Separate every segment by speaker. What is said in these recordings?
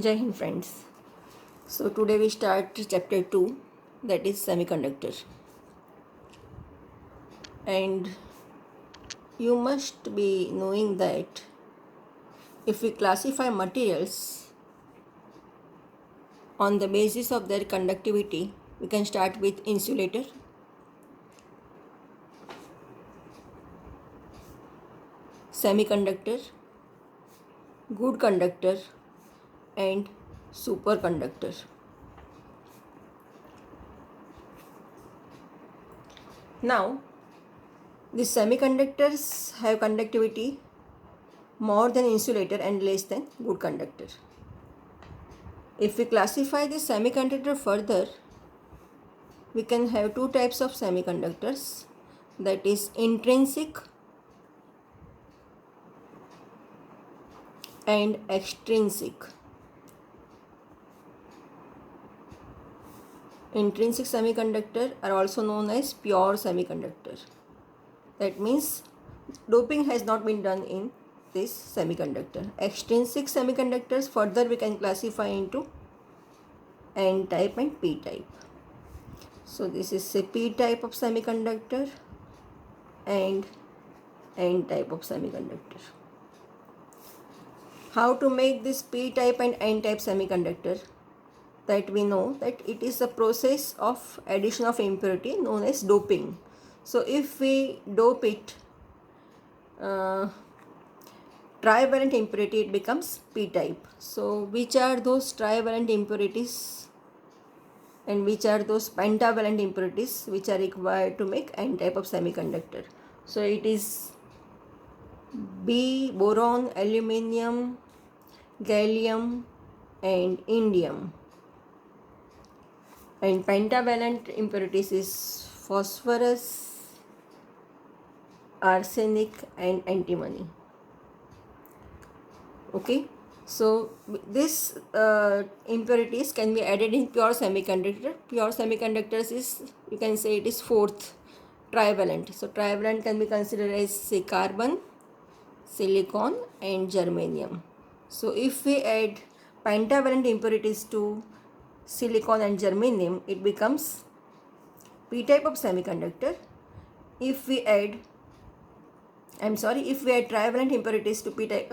Speaker 1: Jai Hind friends. So today we start chapter 2, that is semiconductor. And you must be knowing that if we classify materials on the basis of their conductivity, we can start with insulator, semiconductor, good conductor, and superconductor. Now, these semiconductors have conductivity more than insulator and less than good conductor. If we classify this semiconductor further, we can have two types of semiconductors, that is intrinsic and extrinsic. Intrinsic semiconductor are also known as pure semiconductor. That means doping has not been done in this semiconductor. Extrinsic semiconductors further we can classify into N type and P type. So this is a P type of semiconductor and N type of semiconductor. How to make this P type and N type semiconductor? That we know that it is a process of addition of impurity known as doping. So if we dope it trivalent impurity, it becomes P type. So which are those trivalent impurities and which are those pentavalent impurities which are required to make N type of semiconductor? So it is B, boron, aluminium, gallium and indium. And pentavalent impurities is phosphorus, arsenic and antimony. Okay, so this impurities can be added in pure semiconductor. Pure semiconductors is, you can say it is fourth trivalent. So trivalent can be considered as say carbon, silicon and germanium. So if we add pentavalent impurities to silicon and germanium, it becomes P type of semiconductor. If we add trivalent impurities to P type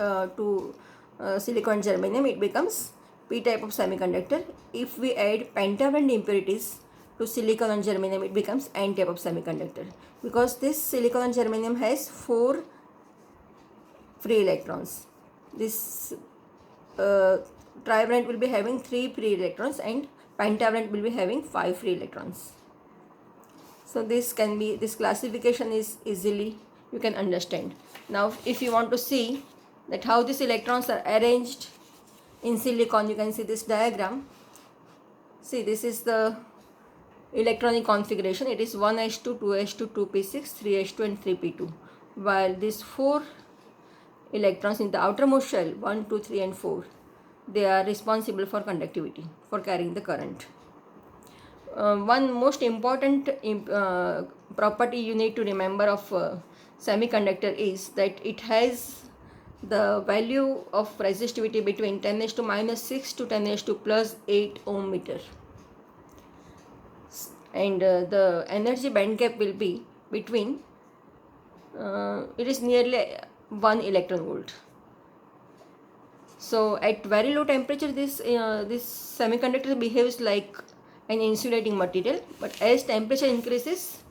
Speaker 1: silicon and germanium, it becomes P type of semiconductor. If we add pentavalent impurities to silicon and germanium, it becomes N type of semiconductor, because this silicon and germanium has 4 free electrons. This trivalent will be having 3 free electrons and pentavalent will be having 5 free electrons. So this classification is easily you can understand. Now if you want to see that how these electrons are arranged in silicon, you can see this diagram. See, this is the electronic configuration. It is 1s2, 2s2, 2p6, 3s2 and 3p2, while these 4 electrons in the outermost shell, 1, 2, 3 and 4, they are responsible for conductivity, for carrying the current. One most important property you need to remember of semiconductor is that it has the value of resistivity between 10⁻⁻⁶ to 10⁻⁻+8 ohm meter, and the energy band gap will be between it is nearly 1 electron volt. So at very low temperature, this semiconductor behaves like an insulating material, but as temperature increases,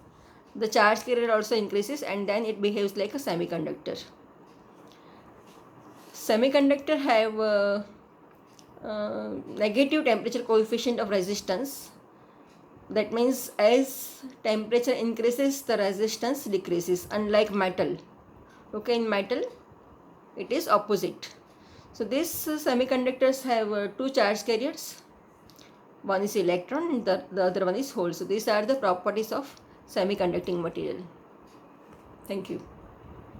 Speaker 1: the charge carrier also increases and then it behaves like a semiconductor. Semiconductor have negative temperature coefficient of resistance. That means as temperature increases, the resistance decreases, unlike metal. Okay, in metal it is opposite. So these semiconductors have 2 charge carriers. One is electron and the other one is hole. So these are the properties of semiconducting material. Thank you.